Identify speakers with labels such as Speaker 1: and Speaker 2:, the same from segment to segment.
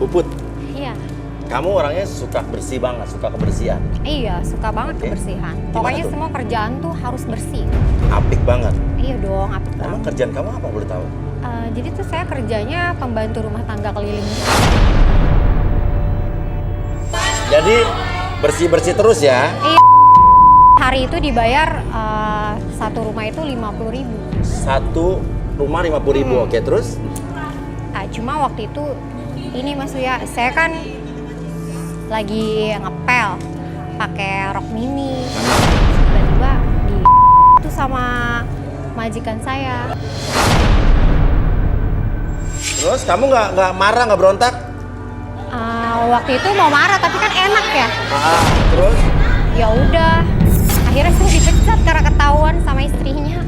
Speaker 1: Puput.
Speaker 2: Iya.
Speaker 1: Kamu orangnya suka bersih banget, suka kebersihan.
Speaker 2: Iya, suka banget kebersihan. Pokoknya
Speaker 1: tuh?
Speaker 2: semua kerjaan tuh harus bersih.
Speaker 1: Apik banget.
Speaker 2: Iya dong, apik
Speaker 1: Emang
Speaker 2: banget.
Speaker 1: kerjaan kamu apa boleh tahu?
Speaker 2: Jadi tuh saya kerjanya pembantu rumah tangga keliling.
Speaker 1: Jadi bersih-bersih terus ya?
Speaker 2: Iya. Hari itu dibayar satu rumah itu 50.000.
Speaker 1: Satu rumah 50.000, oke terus?
Speaker 2: Cuma waktu itu ini Mas Uya, saya kan lagi ngepel pakai rok mini. Tiba-tiba itu sama majikan saya.
Speaker 1: Terus kamu nggak marah, nggak berontak?
Speaker 2: Waktu itu mau marah tapi kan enak ya.
Speaker 1: Terus?
Speaker 2: Ya udah, akhirnya saya dipecat karena ketahuan sama istrinya.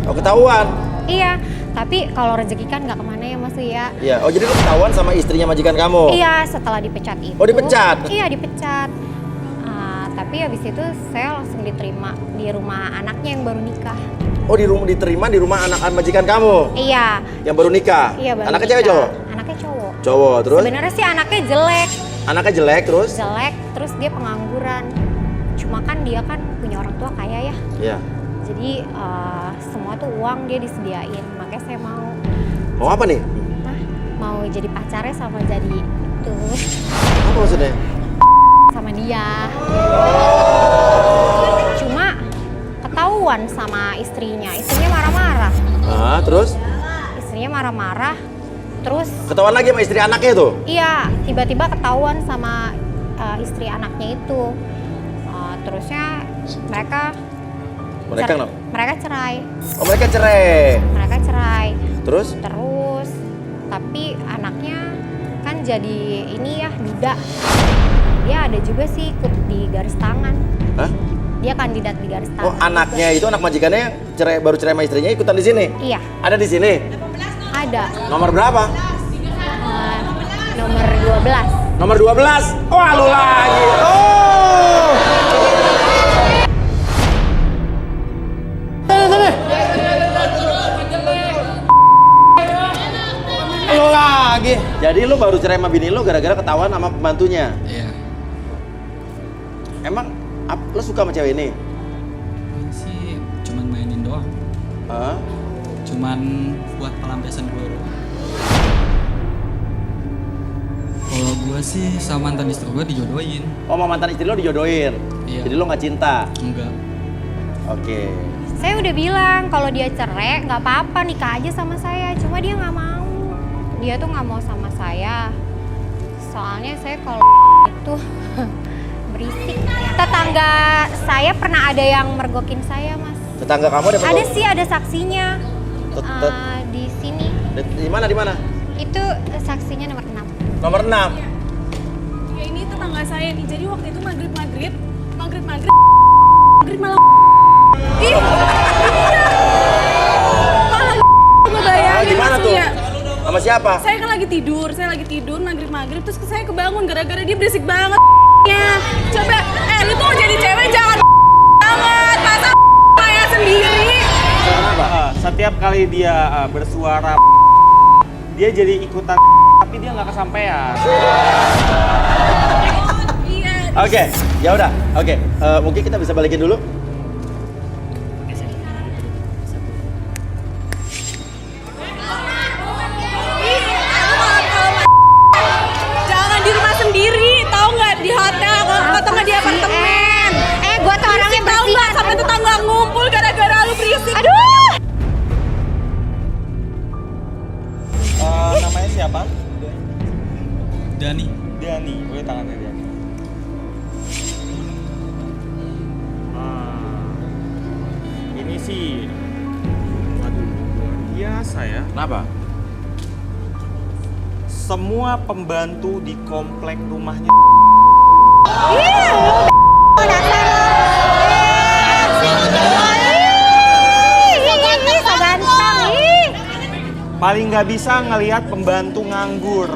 Speaker 1: Oh ketahuan?
Speaker 2: Iya, tapi kalau rezeki kan nggak kemana ya Mas Uya.
Speaker 1: Iya, oh jadi lu ketahuan sama istrinya majikan kamu?
Speaker 2: Iya, setelah dipecat itu.
Speaker 1: Oh dipecat?
Speaker 2: Iya dipecat. Tapi habis itu saya langsung diterima di rumah anaknya yang baru nikah.
Speaker 1: Oh diterima di rumah anak majikan kamu?
Speaker 2: Iya.
Speaker 1: Yang baru nikah?
Speaker 2: Iya baru
Speaker 1: Anaknya
Speaker 2: nikah.
Speaker 1: cewek cowok?
Speaker 2: Anaknya cowok.
Speaker 1: Cowok, terus?
Speaker 2: Sebenarnya sih anaknya jelek.
Speaker 1: Anaknya jelek terus?
Speaker 2: Jelek, terus dia pengangguran. Cuma kan dia kan punya orang tua kaya ya.
Speaker 1: Iya.
Speaker 2: Jadi semua tuh uang dia disediain. Makanya saya mau.
Speaker 1: Mau apa nih?
Speaker 2: Mau jadi pacarnya sama jadi itu.
Speaker 1: Apa maksudnya?
Speaker 2: Sama dia. Cuma ketahuan sama istrinya. Istrinya marah-marah.
Speaker 1: Terus?
Speaker 2: Istrinya marah-marah. Terus
Speaker 1: Ketahuan lagi sama istri anaknya tuh?
Speaker 2: iya, tiba-tiba ketahuan sama istri anaknya itu. Terusnya mereka
Speaker 1: Kenapa?
Speaker 2: mereka cerai.
Speaker 1: Oh mereka cerai?
Speaker 2: Mereka cerai.
Speaker 1: Terus?
Speaker 2: Terus, tapi anaknya kan jadi ini ya, duda. Dia ada juga sih ikut di garis tangan.
Speaker 1: Hah?
Speaker 2: Dia kandidat di garis tangan.
Speaker 1: Oh anaknya itu, anak majikannya baru cerai sama istrinya ikutan di sini?
Speaker 2: Iya,
Speaker 1: Ada di sini?
Speaker 2: ada.
Speaker 1: Nomor berapa?
Speaker 2: Nomor 12.
Speaker 1: Nomor 12? Wah lu lagi! Oh! Lu lagi! Jadi lu baru cerai sama bini lu gara-gara ketahuan sama pembantunya?
Speaker 3: Iya.
Speaker 1: Emang lu suka sama cewek ini?
Speaker 3: Ini sih cuman mainin doang.
Speaker 1: Hah?
Speaker 3: Cuman buat pelampiasan gue doang. Kalau gue sih sama mantan istri gue dijodohin.
Speaker 1: Oh sama mantan istri lo dijodohin?
Speaker 3: Iya.
Speaker 1: Jadi lo nggak cinta?
Speaker 3: Enggak.
Speaker 1: Oke.
Speaker 2: Saya udah bilang kalau dia cerai nggak apa-apa, nikah aja sama saya. Cuma dia nggak mau. Dia tuh nggak mau sama saya. Soalnya saya kalau itu berisik. Tetangga saya pernah ada yang mergokin saya, Mas.
Speaker 1: Tetangga kamu ada
Speaker 2: Ada sih, ada saksinya. Di sini.
Speaker 1: Di mana? Di mana?
Speaker 2: Itu saksinya nomor 6.
Speaker 1: Nomor 6.
Speaker 4: Ya ini tetangga saya nih, jadi waktu itu maghrib malah ih, malah ngebayangin
Speaker 1: Gimana
Speaker 4: Mas
Speaker 1: tuh?
Speaker 4: Uya.
Speaker 1: Sama siapa?
Speaker 4: Saya kan lagi tidur maghrib terus saya kebangun gara-gara dia berisik banget ya. Coba, lu tuh jadi cewek jangan banget, masa kayak sendiri.
Speaker 5: Setiap kali dia bersuara dia jadi ikutan tapi dia nggak kesampaian.
Speaker 4: Iya.
Speaker 1: Oke, ya udah. Oke, mungkin kita bisa balikin dulu.
Speaker 4: Jangan di rumah sendiri, tahu nggak, di hotel atau nggak di apartemen.
Speaker 2: Gua tuh orangnya
Speaker 4: Tahu nggak,
Speaker 2: bersihan.
Speaker 4: sampai tetangga ngumpul gara-gara lu berisik.
Speaker 2: Aduh!
Speaker 5: Namanya siapa?
Speaker 3: Dani.
Speaker 5: Dani, boleh tangannya Dani. Ini sih, waduh, luar biasa ya.
Speaker 1: Kenapa?
Speaker 5: Semua pembantu di komplek rumahnya paling nggak bisa ngelihat pembantu nganggur.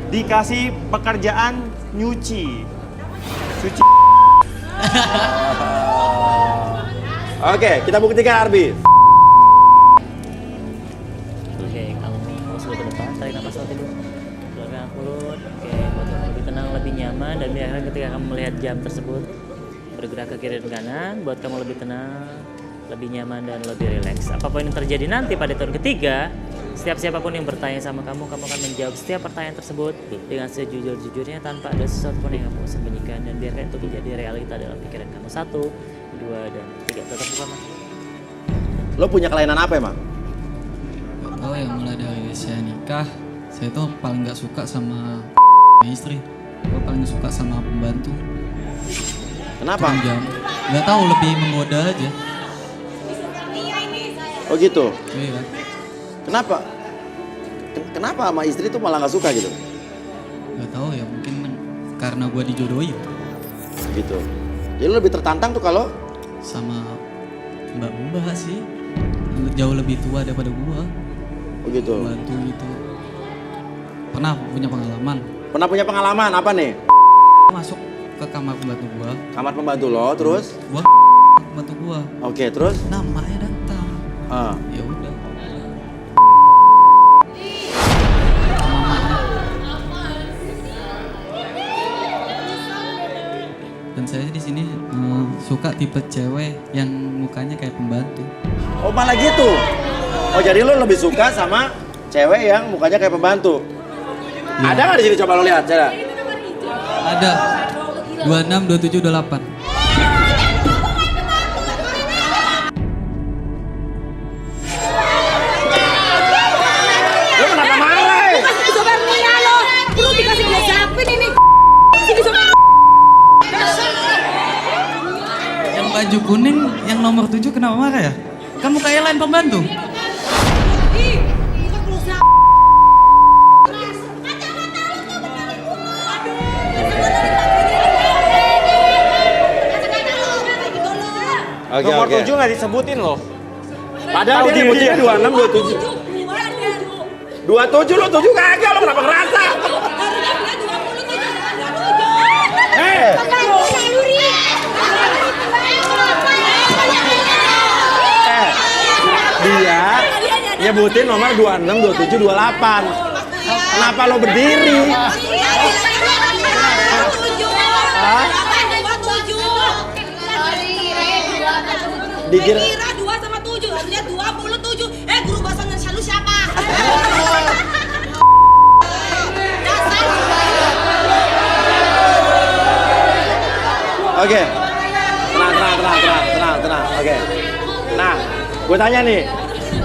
Speaker 5: Dikasih pekerjaan nyuci.
Speaker 1: Oke, kita buktikan Arbi.
Speaker 6: Oke, kamu sudah ke depan. lebih nyaman, dan biarkan ketika kamu melihat jam tersebut bergerak ke kiri dan kanan, buat kamu lebih tenang, lebih nyaman, dan lebih rileks. Apapun yang terjadi nanti pada tahun ketiga, setiap siapapun yang bertanya sama kamu akan menjawab setiap pertanyaan tersebut dengan sejujur-jujurnya tanpa ada sesuatu pun yang kamu sembunyikan, dan biarkan itu menjadi realita dalam pikiran kamu. 1, 2, dan 3. Tetap buka mata.
Speaker 1: Lo punya kelainan apa emang?
Speaker 3: Gak tau ya, mulai dari saya nikah, saya tuh paling gak suka sama istri. Gue paling suka sama pembantu.
Speaker 1: Kenapa?
Speaker 3: Gak tahu, lebih menggoda aja.
Speaker 1: Oh gitu?
Speaker 3: Iya.
Speaker 1: Kenapa? Kenapa sama istri tuh malah gak suka gitu?
Speaker 3: Gak tahu ya, mungkin karena gue dijodohin
Speaker 1: Gitu. Jadi lo lebih tertantang tuh kalau
Speaker 3: sama mbak-mbak sih, jauh lebih tua daripada gue.
Speaker 1: oh gitu.
Speaker 3: Pembantu gitu. Pernah punya pengalaman.
Speaker 1: Pernah punya pengalaman apa nih?
Speaker 3: Masuk ke kamar pembantu gue.
Speaker 1: Kamar pembantu lo terus?
Speaker 3: Gue pembantu gue.
Speaker 1: Oke, terus?
Speaker 3: Namanya datang.
Speaker 1: Ah.
Speaker 3: Ya udah. Dan saya di sini suka tipe cewek yang mukanya kayak pembantu.
Speaker 1: Oh malah gitu? Oh jadi lo lebih suka sama cewek yang mukanya kayak pembantu?
Speaker 3: Ya.
Speaker 1: Ada nggak di sini, coba lo lihat, coba.
Speaker 3: Ada 26, 27, 28.
Speaker 1: Lo kenapa marah?
Speaker 4: Sobat Mia lo, perlu dikasih ngejapin ini.
Speaker 3: Yang baju kuning, yang nomor 7 kenapa marah ya? Kan mukanya lain pembantu.
Speaker 5: Nomor 7 nggak disebutin loh.
Speaker 1: Padahal dia nyebutnya 26, 27. 27 lo 7 kagak, lo kenapa ngerasa? Dia nyebutin nomor 26, 27, 28. Kenapa lo berdiri? Dikira
Speaker 4: 2 sama 7, artinya 27. Guru bahasa Indonesia lu siapa?
Speaker 1: Oke. Tenang. Oke. Nah, gue tanya nih.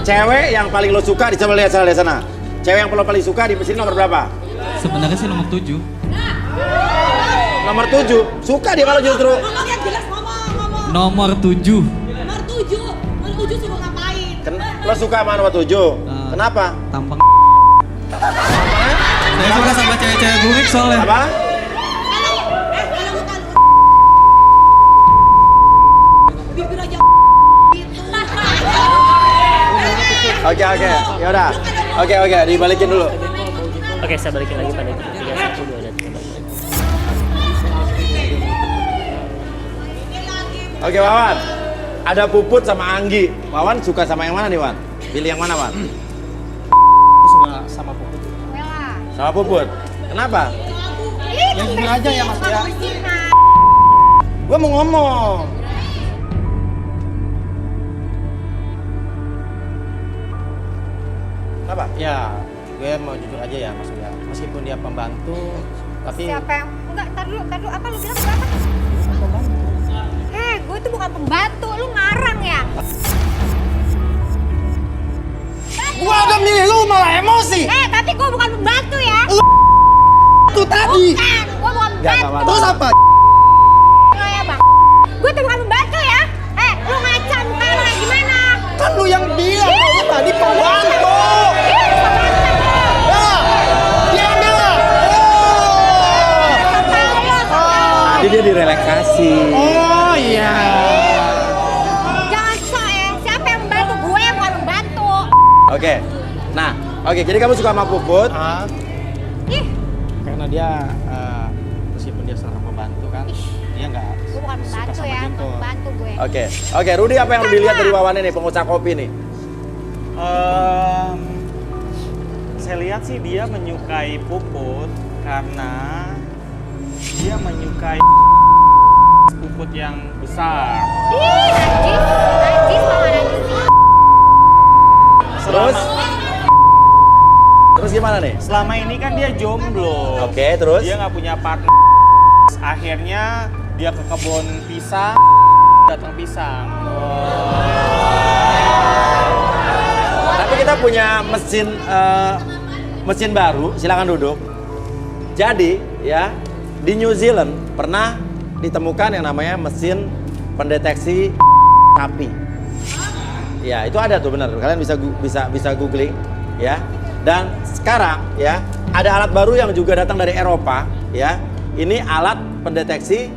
Speaker 1: Cewek yang paling lo suka, coba lihat sana. Cewek yang paling suka di sini nomor berapa?
Speaker 3: Sebenarnya sih nomor 7.
Speaker 1: Nomor 7. Suka dia kalau justru.
Speaker 4: Ngomong yang jelas, ngomong.
Speaker 3: Nomor 7.
Speaker 4: Nomor 7 suruh ngapain?
Speaker 1: Lo suka sama nomor 7? Kenapa?
Speaker 3: Tampang. Saya suka sama cewek-cewek burik soalnya.
Speaker 1: Apa?
Speaker 4: Bibir aja gitu.
Speaker 1: Oke. Yaudah. Oke, dibalikin dulu.
Speaker 6: Oke, saya balikin lagi pada 3, 1, 2, dan 3.
Speaker 1: Oke, Wawan. Ada Puput sama Anggi. Wawan suka sama yang mana nih, Wan? Pilih yang mana, Wan?
Speaker 5: Suka sama Puput.
Speaker 2: Bella.
Speaker 1: Sama Puput. Kenapa?
Speaker 2: Yang
Speaker 5: gini aja ya, Mas, ya.
Speaker 1: Gua mau ngomong. Kenapa?
Speaker 5: Ya, gue mau jujur aja ya Mas Uya. Meskipun dia pembantu, tapi
Speaker 2: Siapa yang enggak, tar dulu, apa lu bilang berapa? Gue itu bukan pembantu, lu ngarang ya?
Speaker 1: Gua udah milih lu malah emosi.
Speaker 2: Tapi gue bukan pembantu ya?
Speaker 1: Itu tadi.
Speaker 2: Bukan, gue bukan pembantu.
Speaker 1: Terus apa?
Speaker 2: Lo ya bang, gue tuh bukan pembantu ya? Lu ngaca muka lu kayak gimana?
Speaker 1: Kan lu yang bilang lu tadi pembantu. Jadi dia direlaksasi.
Speaker 5: oh iya.
Speaker 2: Jangan sok ya, siapa yang membantu? Gue yang bukan membantu.
Speaker 1: Oke. Nah, jadi kamu suka sama Puput?
Speaker 2: Ih,
Speaker 5: Karena dia meskipun dia seorang pembantu kan, dia nggak
Speaker 2: gue bukan
Speaker 5: suka
Speaker 2: membantu
Speaker 5: sama
Speaker 2: ya,
Speaker 5: gitu.
Speaker 2: bukan membantu gue.
Speaker 1: Oke, Rudy apa yang Rudy lihat dari Wawan ini, pengusaha kopi nih?
Speaker 5: Saya lihat sih dia menyukai Puput karena dia menyukai puput yang besar.
Speaker 2: Ih, najis banget najis.
Speaker 1: Terus gimana nih?
Speaker 5: Selama ini kan dia jomblo.
Speaker 1: Oke, terus?
Speaker 5: Dia nggak punya partner. Akhirnya dia ke kebun pisang, datang pisang.
Speaker 1: Tapi kita punya mesin baru, silakan duduk. Jadi ya di New Zealand pernah ditemukan yang namanya mesin pendeteksi sapi. Ya itu ada tuh benar. Kalian bisa googling ya. Dan sekarang ya ada alat baru yang juga datang dari Eropa ya. Ini alat pendeteksi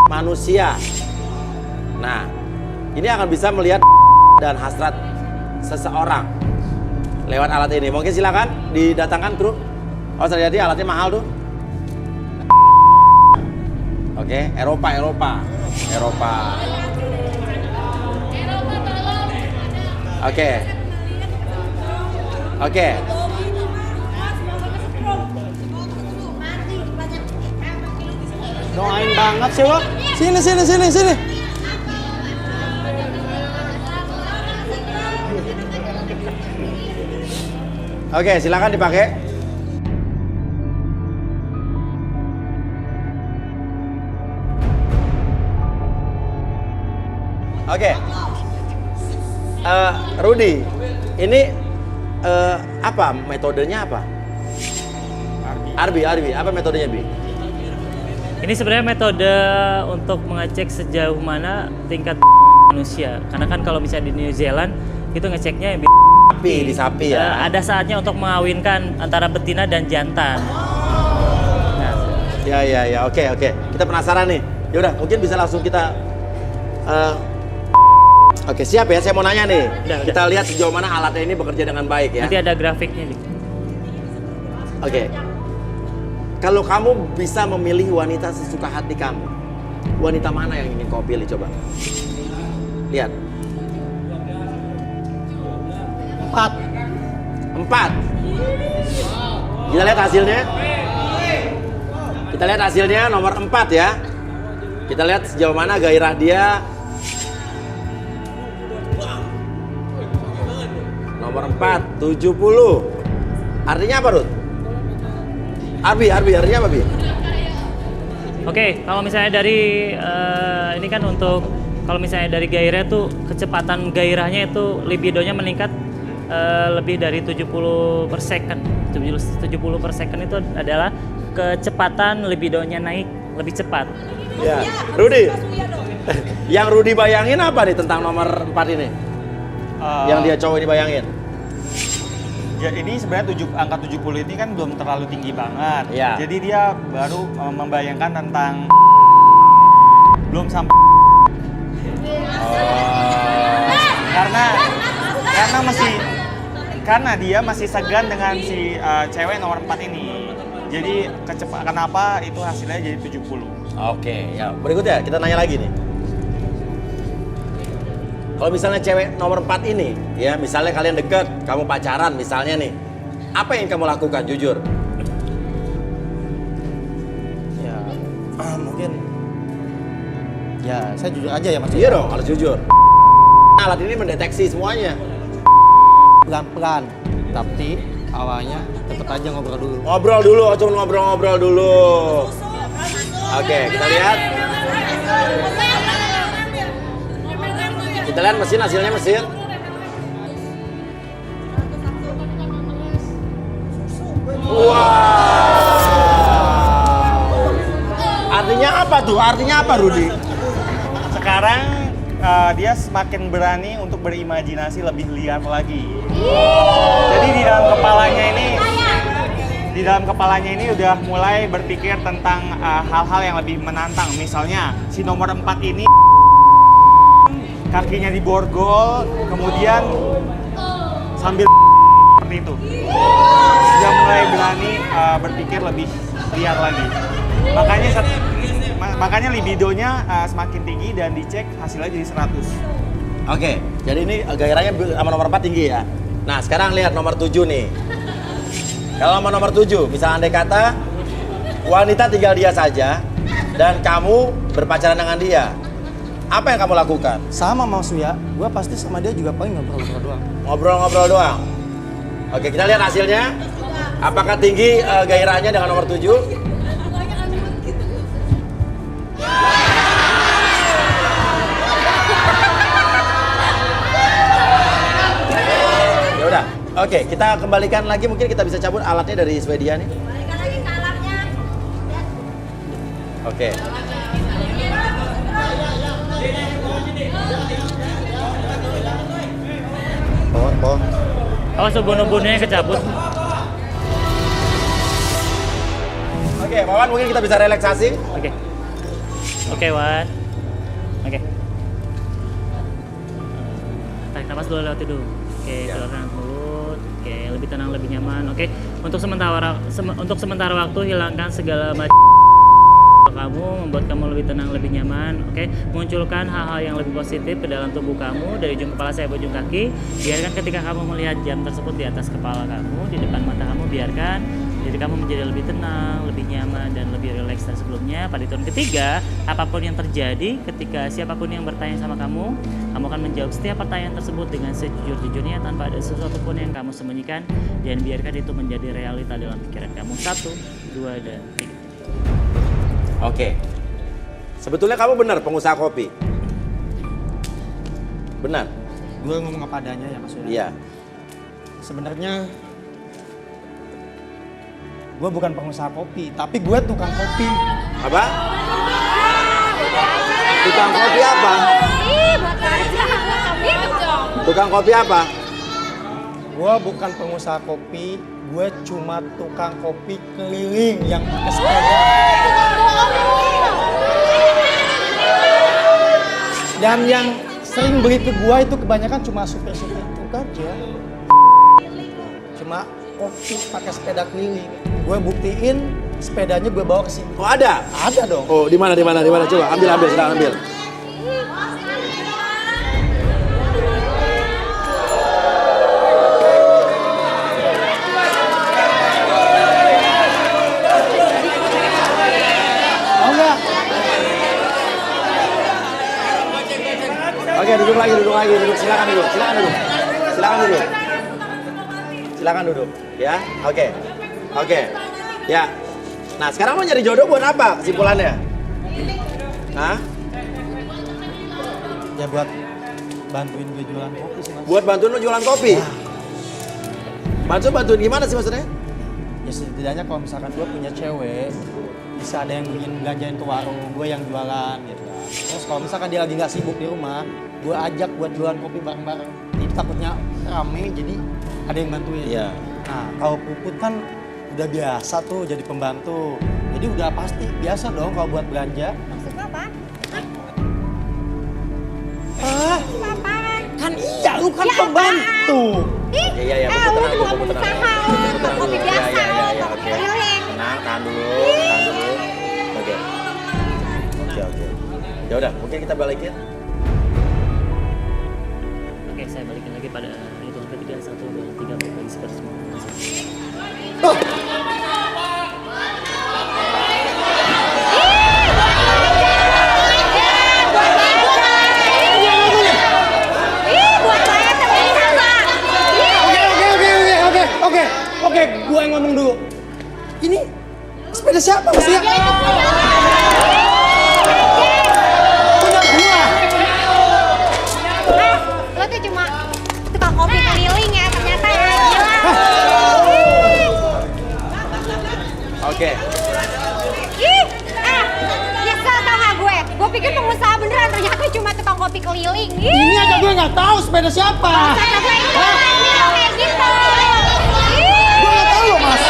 Speaker 1: manusia. Nah ini akan bisa melihat dan hasrat seseorang lewat alat ini. Mungkin silakan didatangkan kru. Oh terjadi alatnya mahal tuh. Oke, Eropa. Oke.
Speaker 5: Doain banget sih lo.
Speaker 1: Sini. Oke, silakan dipakai. Oke. Rudy, ini apa metodenya apa? Arbi, apa metodenya Bi?
Speaker 6: Ini sebenarnya metode untuk mengecek sejauh mana tingkat manusia. Karena kan kalau misalnya di New Zealand itu ngeceknya
Speaker 1: Di sapi ya.
Speaker 6: Ada saatnya untuk mengawinkan antara betina dan jantan. Nah,
Speaker 1: Ya, oke. Kita penasaran nih. Ya udah, mungkin bisa langsung kita Oke, siap ya. Saya mau nanya nih.
Speaker 6: Udah.
Speaker 1: Kita lihat sejauh mana alatnya ini bekerja dengan baik ya.
Speaker 6: nanti ada grafiknya nih.
Speaker 1: Oke. Kalau kamu bisa memilih wanita sesuka hati kamu, wanita mana yang ingin kau pilih coba? Lihat. 4. Kita lihat hasilnya. Kita lihat hasilnya nomor 4 ya. Kita lihat sejauh mana gairah dia. Nomor 4, 70. Artinya apa, Ruth? Arbi, artinya apa, Bi?
Speaker 6: Oke, kalau misalnya dari ini kan untuk kalau misalnya dari gairah tuh kecepatan gairahnya itu libidonya meningkat lebih dari 70 per second. 70 per second itu adalah kecepatan libidonya naik lebih cepat.
Speaker 1: Ya, Rudy. Yang Rudy bayangin apa nih tentang nomor 4 ini? Yang dia cowok ini bayangin?
Speaker 5: Ya, ini sebenarnya angka 70 ini kan belum terlalu tinggi banget.
Speaker 1: Ya.
Speaker 5: Jadi dia baru membayangkan tentang belum sampai karena dia masih segan dengan si cewek nomor 4 ini. Jadi kenapa itu hasilnya jadi 70.
Speaker 1: Oke, ya. Berikutnya kita nanya lagi nih. Kalau misalnya cewek nomor 4 ini, ya misalnya kalian deket, kamu pacaran misalnya nih, apa yang kamu lakukan, jujur?
Speaker 7: Ya, mungkin ya saya jujur aja ya Mas.
Speaker 1: Iya dong, harus jujur. Alat ini mendeteksi semuanya.
Speaker 7: Pelan-pelan, tapi awalnya tetap aja ngobrol dulu.
Speaker 1: Ngobrol dulu, cuma ngobrol dulu. Oke, kita lihat. Kita lihat mesin, hasilnya mesin. Wow. Artinya apa tuh? Artinya apa, Rudy?
Speaker 5: Sekarang dia semakin berani untuk berimajinasi lebih liar lagi. Jadi di dalam kepalanya ini udah mulai berpikir tentang hal-hal yang lebih menantang. Misalnya si nomor 4 ini kakinya diborgol, kemudian sambil seperti itu. Sudah mulai berani berpikir lebih liar lagi. Makanya libidonya semakin tinggi dan dicek hasilnya jadi 100.
Speaker 1: Oke, jadi ini gairahnya sama nomor 4 tinggi ya. Nah, sekarang lihat nomor 7 nih. Kalau sama nomor 7, misalnya andai kata wanita tinggal dia saja dan kamu berpacaran dengan dia, apa yang kamu lakukan?
Speaker 7: Sama Mas Uya, gue pasti sama dia juga paling ngobrol-ngobrol doang.
Speaker 1: Ngobrol-ngobrol doang. Oke, kita lihat hasilnya. Apakah tinggi gairahnya dengan nomor 7? Ya udah. Oke, kita kembalikan lagi, mungkin kita bisa cabut alatnya dari Swedia nih.
Speaker 2: Balikan lagi ke alatnya.
Speaker 1: Oke.
Speaker 7: Oh.
Speaker 6: Awas ubun-ubunnya kecabut.
Speaker 1: Oke, Wawan, mungkin kita bisa relaksasi.
Speaker 6: Oke, Wan. Oke. Tarik nafas dulu lewat hidung. Oke, keluarkan mulut. Oke, lebih tenang, lebih nyaman. Oke, untuk sementara waktu hilangkan segala macam kamu, membuat kamu lebih tenang, lebih nyaman. Oke, munculkan hal-hal yang lebih positif ke dalam tubuh kamu dari ujung kepala sampai ujung kaki. Biarkan ketika kamu melihat jam tersebut di atas kepala kamu, di depan mata kamu, biarkan diri kamu menjadi lebih tenang, lebih nyaman, dan lebih rileks dari sebelumnya. Pada tahun ketiga, apapun yang terjadi, ketika siapapun yang bertanya sama kamu akan menjawab setiap pertanyaan tersebut dengan sejujur-jujurnya tanpa ada sesuatu pun yang kamu sembunyikan, dan biarkan itu menjadi realita dalam pikiran kamu. 1, 2, dan 3.
Speaker 1: Oke. Sebetulnya kamu benar pengusaha kopi. Benar?
Speaker 7: Gue ngomong apa adanya ya Mas Uya.
Speaker 1: Iya.
Speaker 7: Sebenarnya gue bukan pengusaha kopi, tapi gue tukang kopi.
Speaker 1: Apa? Tukang kopi apa?
Speaker 2: Ih, buat aja. Gitu dong.
Speaker 1: Tukang kopi apa?
Speaker 7: Gue bukan pengusaha kopi, gue cuma tukang kopi keliling yang pakai sepeda. Dan yang sering beli ke gue itu kebanyakan cuma supir-supir truk aja. Cuma kopi pakai sepeda keliling. Gue buktiin sepedanya gue bawa ke sini.
Speaker 1: Oh, ada?
Speaker 7: Ada dong.
Speaker 1: Oh, di mana? Coba ambil, sedang ambil.
Speaker 7: Mau nggak?
Speaker 1: Oke, duduk lagi. Silakan duduk. Ya, oke. Ya. Nah, sekarang mau nyari jodoh buat apa kesimpulannya? Hah?
Speaker 7: Ya buat bantuin gue jualan kopi sih Mas.
Speaker 1: Buat bantuin lo jualan kopi? Bantuin gimana sih maksudnya?
Speaker 7: Ya setidaknya kalau misalkan gue punya cewek, bisa ada yang ingin belanjain ke warung, gue yang jualan gitu kan. Terus kalau misalkan dia lagi nggak sibuk di rumah, gue ajak buat jualan kopi bareng-bareng. Jadi takutnya rame, jadi ada yang bantuin.
Speaker 1: Iya.
Speaker 7: Nah kalau Puput kan udah biasa tuh jadi pembantu. Jadi udah pasti biasa dong kalau buat belanja.
Speaker 2: Maksudnya apa?
Speaker 7: Ah,
Speaker 2: Apaan?
Speaker 7: kan iya lu kan
Speaker 2: Ya,
Speaker 7: pembantu.
Speaker 2: Ih,
Speaker 1: Puput
Speaker 2: lu bukan
Speaker 1: tenang
Speaker 2: pengusaha,
Speaker 1: dulu.
Speaker 2: kopi biasa,
Speaker 1: Iya,
Speaker 2: kopi
Speaker 1: oke.
Speaker 2: keliling.
Speaker 1: Tenang, tahan dulu. Oke. Ya udah, mungkin kita balikin.
Speaker 6: Oke, saya balikin lagi pada hitungan ketiga. 1, 2, 3, bagi sekitar semua.
Speaker 7: Oke, gue yang ngomong dulu. Ini sepeda siapa Mas ya? Punya gua.
Speaker 2: Lo tuh cuma tukang kopi keliling ya ternyata ya. Gila.
Speaker 1: Oke.
Speaker 2: Ih, nyesel tau gak gue? Gue pikir pengusaha beneran, ternyata cuma tukang kopi keliling.
Speaker 7: Ini aja gue nggak tahu sepeda siapa.
Speaker 2: Kata gue ini lo kayak gitu.
Speaker 7: Gue nggak tahu loh Mas.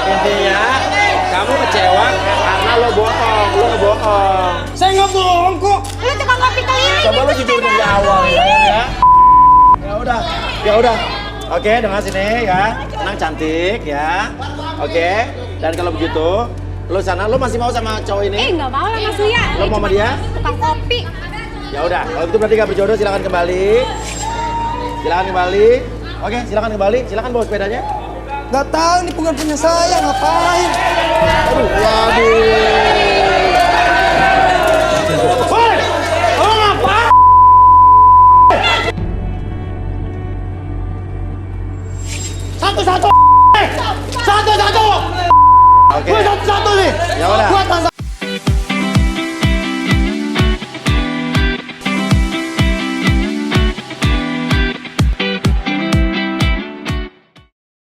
Speaker 1: Intinya, kamu kecewa karena lo ngebohong.
Speaker 7: Saya nggak bohong kok.
Speaker 2: Lu tukang kopi keliling.
Speaker 1: Coba lo jujur dari awal ya, sayang ya. Ya udah. Oke, dengar sini ya. Tenang, cantik ya. Oke. Dan kalau begitu, lo sana, lo masih mau sama cowok ini?
Speaker 2: Nggak mau lah Mas Uya.
Speaker 1: Lo mau sama dia?
Speaker 2: Tukang kopi.
Speaker 1: Ya udah, kalau gitu berarti gak berjodoh, silakan kembali. Oke, silakan kembali. Silakan bawa sepedanya.
Speaker 7: Nggak tahu ini bukan punya saya, ngapain? Aduh, waduh.